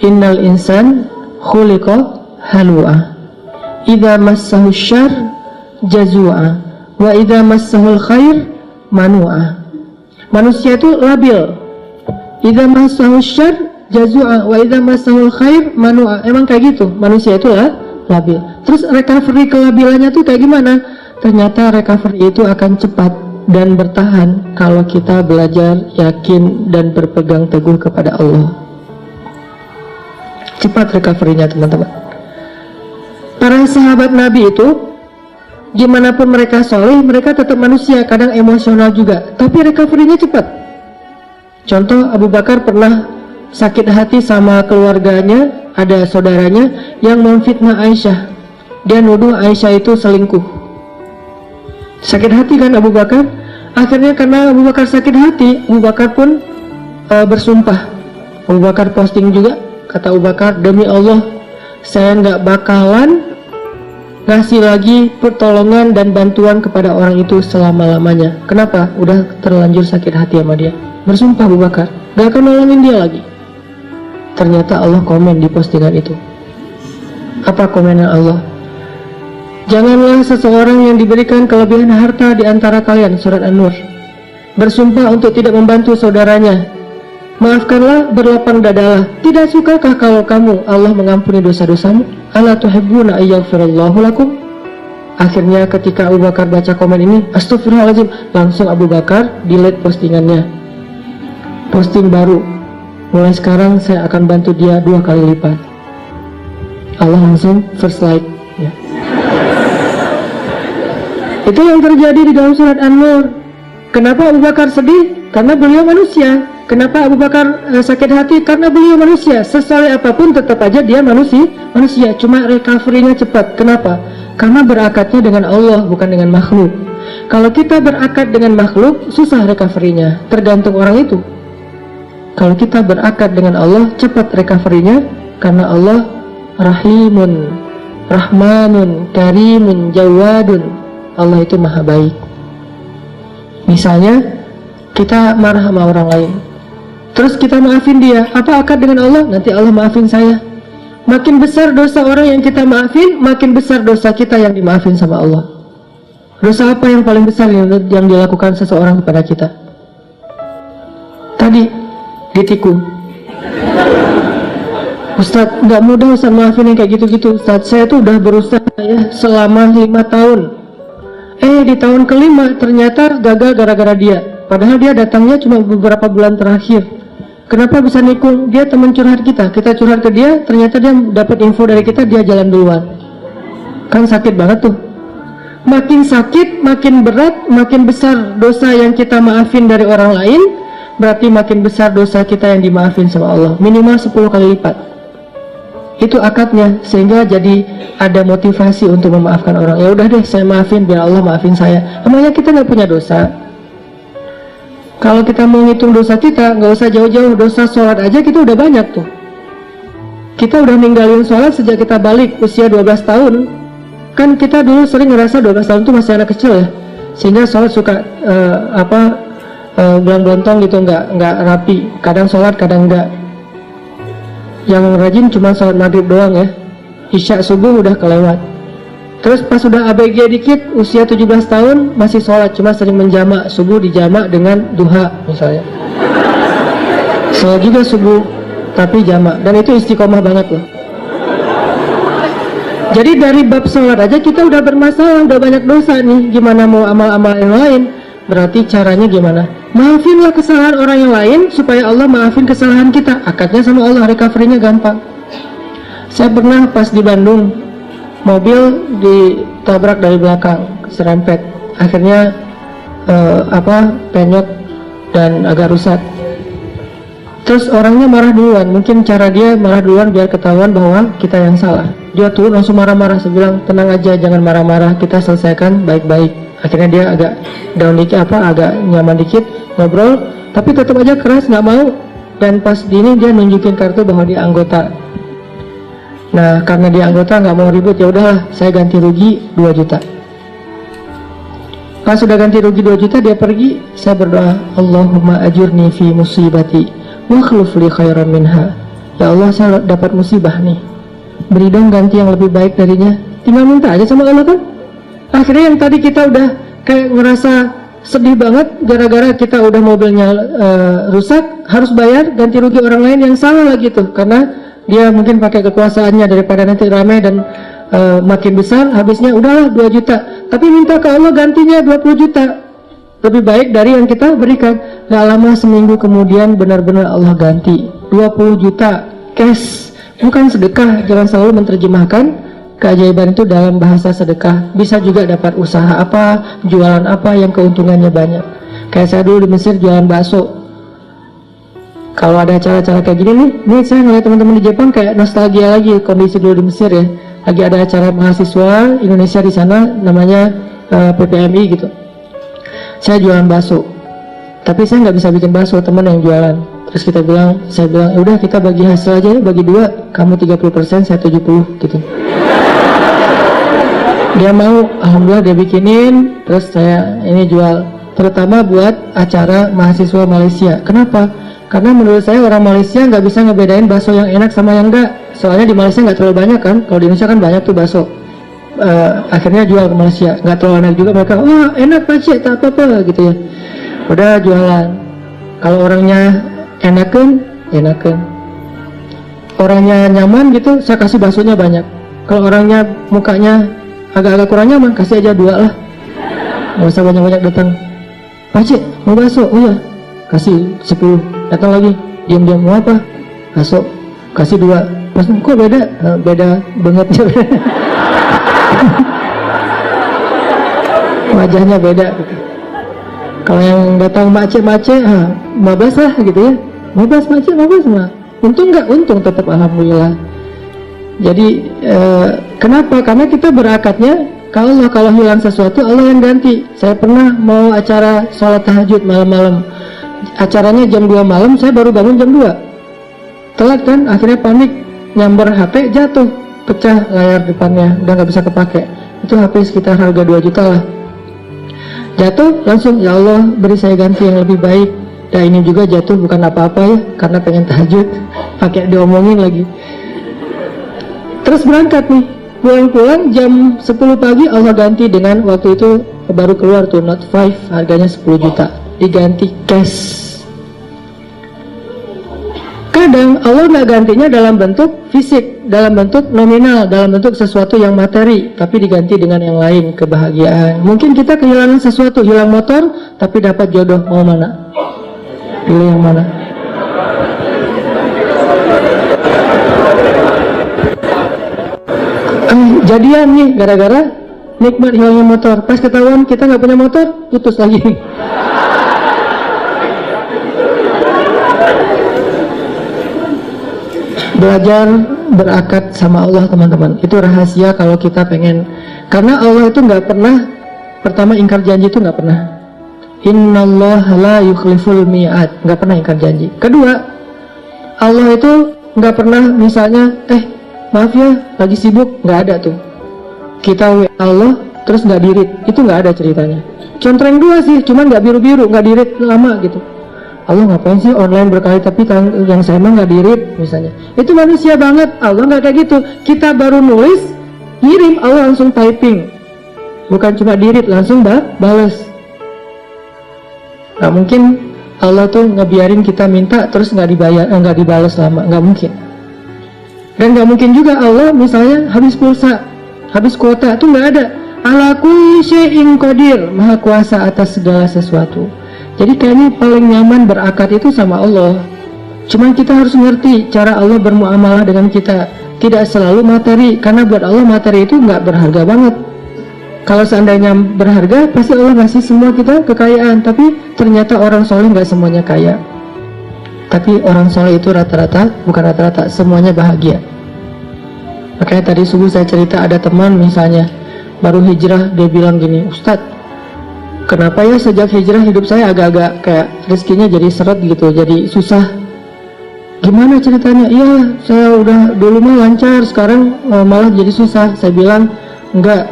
innal insan khuliqa halu'a idza massahu syarr jazua wa idza massahul khair manu'a. Manusia itu labil. Idza massahu syarr jazua wa idza massahul khair manu'a. Emang kayak gitu, manusia itu labil. Terus recovery kelabilannya tuh kayak gimana? Ternyata recovery itu akan cepat dan bertahan kalau kita belajar, yakin, dan berpegang teguh kepada Allah. Cepat recovery-nya, teman-teman. Para sahabat Nabi itu, gimana pun mereka soleh, mereka tetap manusia, kadang emosional juga, tapi recovery-nya cepat. Contoh, Abu Bakar pernah sakit hati sama keluarganya, ada saudaranya yang memfitnah Aisyah. Dia nuduh Aisyah itu selingkuh. Sakit hati kan Abu Bakar? Akhirnya karena Abu Bakar sakit hati, Abu Bakar pun bersumpah. Abu Bakar posting juga, kata Abu Bakar, demi Allah, saya nggak bakalan ngasih lagi pertolongan dan bantuan kepada orang itu selama-lamanya. Kenapa? Udah terlanjur sakit hati sama dia. Bersumpah Abu Bakar, gak akan nolongin dia lagi. Ternyata Allah komen di postingan itu. Apa komenan Allah? Janganlah seseorang yang diberikan kelebihan harta di antara kalian, surat An-Nur, bersumpah untuk tidak membantu saudaranya. Maafkanlah, berlapang dadalah. Tidak sukakah kalau kamu Allah mengampuni dosa-dosamu? Ala tuhibbuna ayyaghfirallahu lakum? Akhirnya ketika Abu Bakar baca komen ini, astagfirullahaladzim, langsung Abu Bakar delete postingannya. Posting baru, mulai sekarang saya akan bantu dia 2 kali lipat. Allah langsung first like ya. Itu yang terjadi di dalam surat An-Nur. Kenapa Abu Bakar sedih? Karena beliau manusia. Kenapa Abu Bakar sakit hati? Karena beliau manusia. Sesoleh apapun tetap aja dia manusia. Cuma recovery-nya cepat. Kenapa? Karena berakatnya dengan Allah, bukan dengan makhluk. Kalau kita berakat dengan makhluk, susah recovery-nya. Tergantung orang itu. Kalau kita berakat dengan Allah, cepat recovery-nya. Karena Allah Rahimun, Rahmanun, Karimun, Jawadun. Allah itu maha baik. Misalnya kita marah sama orang lain, terus kita maafin dia, apa akad dengan Allah? Nanti Allah maafin saya. Makin besar dosa orang yang kita maafin, makin besar dosa kita yang dimaafin sama Allah. Dosa apa yang paling besar yang dilakukan seseorang kepada kita? Tadi ditikung. Ustadz, nggak mudah Ustadz maafin yang kayak gitu-gitu. Ustadz, saya tuh udah berusaha ya selama 5 tahun. Di tahun ke-5 ternyata gagal gara-gara dia. Padahal dia datangnya cuma beberapa bulan terakhir. Kenapa bisa nikung? Dia teman curhat kita. Kita curhat ke dia, ternyata dia dapat info dari kita, dia jalan duluan. Kan sakit banget tuh. Makin sakit, makin berat, makin besar dosa yang kita maafin dari orang lain, berarti makin besar dosa kita yang dimaafin sama Allah. Minimal 10 kali lipat. Itu akadnya, sehingga jadi ada motivasi untuk memaafkan orang. Ya udah deh, saya maafin biar Allah maafin saya. Emangnya kita nggak punya dosa? Kalau kita mau ngitung dosa kita, nggak usah jauh-jauh. Dosa sholat aja kita udah banyak tuh. Kita udah ninggalin sholat sejak kita balik usia 12 tahun. Kan kita dulu sering ngerasa 12 tahun tuh masih anak kecil ya, sehingga sholat suka belang-belontong gitu, nggak rapi. Kadang sholat, kadang enggak. Yang rajin cuma sholat maghrib doang ya. Isya subuh udah kelewat. Terus pas udah ABG dikit, usia 17 tahun masih sholat, cuma sering menjamak. Subuh dijamak dengan duha misalnya. Sholat juga subuh, tapi jamak. Dan itu istiqomah banget loh. Jadi dari bab sholat aja kita udah bermasalah, udah banyak dosa nih. Gimana mau amal-amal yang lain? Berarti caranya gimana? Maafinlah kesalahan orang yang lain supaya Allah maafin kesalahan kita. Akadnya sama Allah, recovery-nya gampang. Saya pernah pas di Bandung, mobil ditabrak dari belakang, serempet. Akhirnya penyok dan agak rusak. Terus orangnya marah duluan. Mungkin cara dia marah duluan biar ketahuan bahwa kita yang salah. Dia turun langsung marah-marah. Saya bilang, tenang aja, jangan marah-marah, kita selesaikan baik-baik. Akhirnya dia agak down dikit, agak nyaman dikit, ngobrol, tapi tetap aja keras, nggak mau. Dan pas ini dia nunjukin kartu bahwa dia anggota. Nah, karena dia anggota nggak mau ribut, ya udahlah, saya ganti rugi 2 juta. Pas sudah ganti rugi 2 juta, dia pergi. Saya berdoa, Allahumma ajurni fi musibati wa khluf li khairan minha. ya Allah saya dapat musibah nih, beri dong ganti yang lebih baik darinya. Tinggal minta aja sama Allah kan. Akhirnya yang tadi kita udah kayak ngerasa sedih banget gara-gara kita udah mobilnya rusak, harus bayar ganti rugi orang lain yang salah lagi tuh, karena dia mungkin pakai kekuasaannya daripada nanti ramai dan makin besar, habisnya udahlah 2 juta, tapi minta ke Allah gantinya 20 juta, lebih baik dari yang kita berikan. Gak lama seminggu kemudian benar-benar Allah ganti 20 juta cash, bukan sedekah. Jangan selalu menerjemahkan keajaiban itu dalam bahasa sedekah. Bisa juga dapat usaha apa, jualan apa yang keuntungannya banyak. Kayak saya dulu di Mesir jualan bakso. Kalau ada acara-acara kayak gini nih saya ngeliat teman-teman di Jepang kayak nostalgia lagi kondisi dulu di Mesir ya. Lagi ada acara mahasiswa Indonesia di sana namanya PPMI gitu. Saya jualan bakso, tapi saya nggak bisa bikin bakso, teman yang jualan. Terus saya bilang, ya udah kita bagi hasil aja, bagi 2, kamu 30%, saya 70 gitu. Dia mau, alhamdulillah dia bikinin, terus saya ini jual, terutama buat acara mahasiswa Malaysia. Kenapa? Karena menurut saya orang Malaysia nggak bisa ngebedain bakso yang enak sama yang enggak. Soalnya di Malaysia nggak terlalu banyak kan, kalau di Indonesia kan banyak tuh bakso. Akhirnya jual ke Malaysia, nggak terlalu enak juga, mereka wah enak Pakcik, tak apa-apa gitu ya, udah jualan. Kalau orangnya enakan, orangnya nyaman gitu, saya kasih baksonya banyak. Kalau orangnya mukanya agak-agak kurang nyaman, kasih aja 2 lah, nggak usah banyak-banyak datang. Pakcik mau bakso? Oh ya, kasih 10. Datang lagi, diam-diam, mau apa? Bakso, kasih 2. Pas kok beda? Beda banget ya. Wajahnya beda gitu. Kalau yang datang macet-macet, 15 lah gitu ya, 15 macet, 15 mah. Untung nggak? Untung tetap alhamdulillah. Jadi kenapa? Karena kita berakatnya kalau hilang sesuatu Allah yang ganti. Saya pernah mau acara sholat tahajud malam-malam, acaranya jam 2 malam, saya baru bangun jam 2. Telat kan, akhirnya panik, nyamber HP, jatuh, pecah layar depannya, udah nggak bisa kepake. Itu HP sekitar harga 2 juta lah. Jatuh, langsung ya Allah beri saya ganti yang lebih baik. Dan ini juga jatuh bukan apa-apa ya, karena pengen tahajud, pakai diomongin lagi. Terus berangkat nih, pulang-pulang jam 10 pagi Allah ganti dengan, waktu itu baru keluar tuh Note 5, harganya 10 juta, diganti cash. Kadang Allah nggak gantinya dalam bentuk fisik, dalam bentuk nominal, dalam bentuk sesuatu yang materi, tapi diganti dengan yang lain, kebahagiaan. Mungkin kita kehilangan sesuatu, hilang motor, tapi dapat jodoh. Mau mana? Pilih yang mana? Jadian nih, gara-gara nikmat hilangnya motor. Pas ketahuan kita nggak punya motor, putus lagi. Belajar berakat sama Allah teman-teman, itu rahasia kalau kita pengen. Karena Allah itu nggak pernah, pertama ingkar janji itu nggak pernah. Innallaha la yukhliful mi'ad, nggak pernah ingkar janji. Kedua, Allah itu nggak pernah misalnya, maaf ya lagi sibuk, nggak ada tuh. Kita Allah terus nggak dirit, itu nggak ada ceritanya. Contreng 2 sih, cuman nggak biru-biru, nggak dirit lama gitu. Allah ngapain sih online berkali tapi yang saya mah nggak dirit misalnya. Itu manusia banget. Allah nggak kayak gitu. Kita baru nulis, ngirim, Allah langsung typing. Bukan cuma dirit, langsung balas. Nggak mungkin Allah tuh ngebiarin kita minta terus nggak dibayar, nggak dibalas lama. Nggak mungkin. Dan nggak mungkin juga Allah misalnya habis pulsa, habis kuota, itu nggak ada. Ala kulli syai'in qadir, maha kuasa atas segala sesuatu. Jadi kayaknya paling nyaman berakat itu sama Allah. Cuman kita harus ngerti cara Allah bermuamalah dengan kita. Tidak selalu materi, karena buat Allah materi itu nggak berharga banget. Kalau seandainya berharga, pasti Allah ngasih semua kita kekayaan. Tapi ternyata orang soleh nggak semuanya kaya. Tapi orang soleh itu rata-rata, bukan rata-rata, semuanya bahagia. Makanya tadi subuh saya cerita ada teman misalnya baru hijrah, dia bilang gini, Ustadz, kenapa ya sejak hijrah hidup saya agak-agak kayak rezekinya jadi seret gitu, jadi susah. Gimana ceritanya? Iya, saya udah dulu mah lancar, sekarang malah jadi susah. Saya bilang, enggak,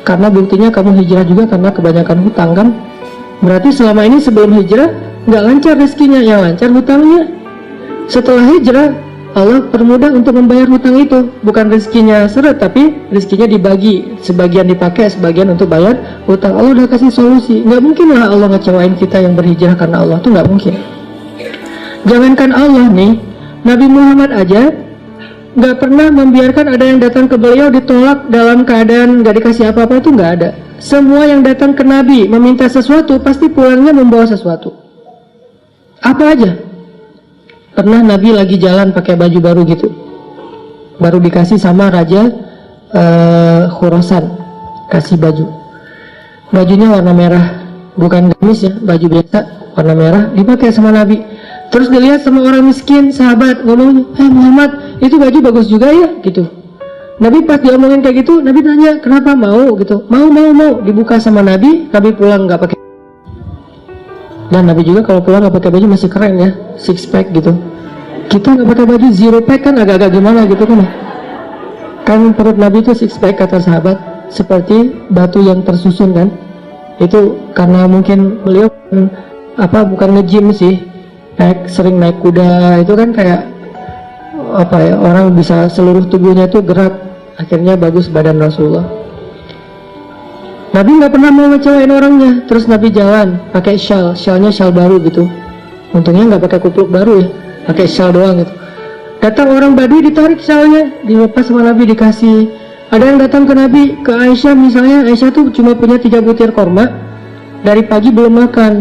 karena buktinya kamu hijrah juga karena kebanyakan hutang kan. Berarti selama ini sebelum hijrah nggak lancar rezekinya, yang lancar hutangnya. Setelah hijrah Allah permudah untuk membayar hutang itu. Bukan rezekinya seret, tapi rezekinya dibagi, sebagian dipakai, sebagian untuk bayar hutang. Allah udah kasih solusi. Nggak mungkin lah Allah ngecewain kita yang berhijrah karena Allah, tuh nggak mungkin. Jangankan Allah nih, Nabi Muhammad aja nggak pernah membiarkan ada yang datang ke beliau ditolak dalam keadaan nggak dikasih apa-apa, itu nggak ada. Semua yang datang ke Nabi meminta sesuatu pasti pulangnya membawa sesuatu. Apa aja. Pernah Nabi lagi jalan pakai baju baru gitu, baru dikasih sama Raja Khurasan, kasih baju. Bajunya warna merah, bukan gamis ya, baju biasa warna merah, dipakai sama Nabi. Terus dilihat sama orang miskin, sahabat ngomongnya, Muhammad, itu baju bagus juga ya, gitu. Nabi pas diomongin kayak gitu, Nabi tanya, kenapa mau gitu? Mau, dibuka sama Nabi, Nabi pulang nggak pakai. Dan Nabi juga kalau pulang nggak pakai baju masih keren ya, six pack gitu. Kita nggak pakai baju zero pack kan agak-agak gimana gitu kan? Kan perut Nabi itu six pack kata sahabat, seperti batu yang tersusun kan? Itu karena mungkin beliau bukan nge-gym sih, sering naik kuda, itu kan kayak orang bisa seluruh tubuhnya tuh gerak, akhirnya bagus badan Rasulullah. Nabi nggak pernah mau ngecewain orangnya. Terus Nabi jalan pakai shallnya shall baru gitu, untungnya nggak pakai kupluk baru ya, pakai shall doang gitu. Datang orang Badui, ditarik shallnya, dilepas sama Nabi, dikasih. Ada yang datang ke Nabi, ke Aisyah misalnya, Aisyah tuh cuma punya 3 butir korma, dari pagi belum makan,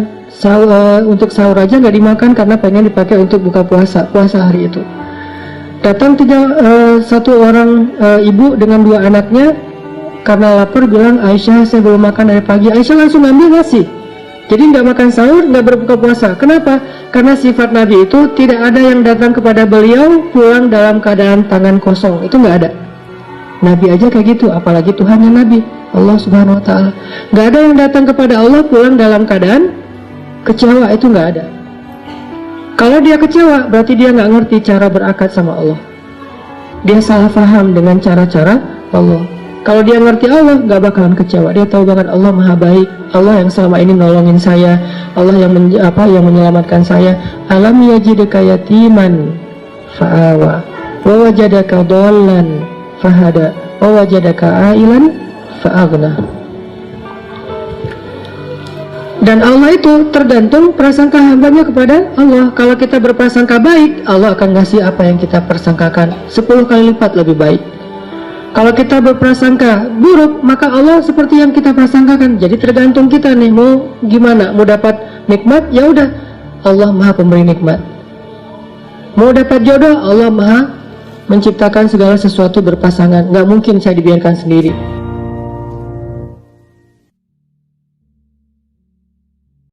untuk sahur aja nggak dimakan karena pengen dipakai untuk buka puasa hari itu. Datang satu orang ibu dengan 2 anaknya, karena lapar bilang, Aisyah saya belum makan dari pagi. Aisyah langsung ambil ngasih. Jadi nggak makan sahur, nggak berbuka puasa. Kenapa? Karena sifat Nabi itu tidak ada yang datang kepada beliau pulang dalam keadaan tangan kosong. Itu nggak ada. Nabi aja kayak gitu, apalagi Tuhannya Nabi, Allah Subhanahu Wa Taala. Nggak ada yang datang kepada Allah pulang dalam keadaan kecewa, itu nggak ada. Kalau dia kecewa, berarti dia nggak ngerti cara berakad sama Allah. Dia salah paham dengan cara-cara Allah. Kalau dia ngerti Allah, nggak bakalan kecewa. Dia tahu banget Allah maha baik, Allah yang selama ini nolongin saya, Allah yang yang menyelamatkan saya. Alam yajidka yatiman fa'awa, wa wajadaka dhallan fahada, wa wajadaka ailan fa'aghna. Dan Allah itu tergantung prasangka hambanya kepada Allah. Kalau kita berprasangka baik, Allah akan ngasih apa yang kita persangkakan 10 kali lipat lebih baik. Kalau kita berprasangka buruk, maka Allah seperti yang kita prasangkakan. Jadi tergantung kita nih, mau gimana? Mau dapat nikmat, ya udah, Allah maha pemberi nikmat. Mau dapat jodoh, Allah maha menciptakan segala sesuatu berpasangan. Nggak mungkin saya dibiarkan sendiri.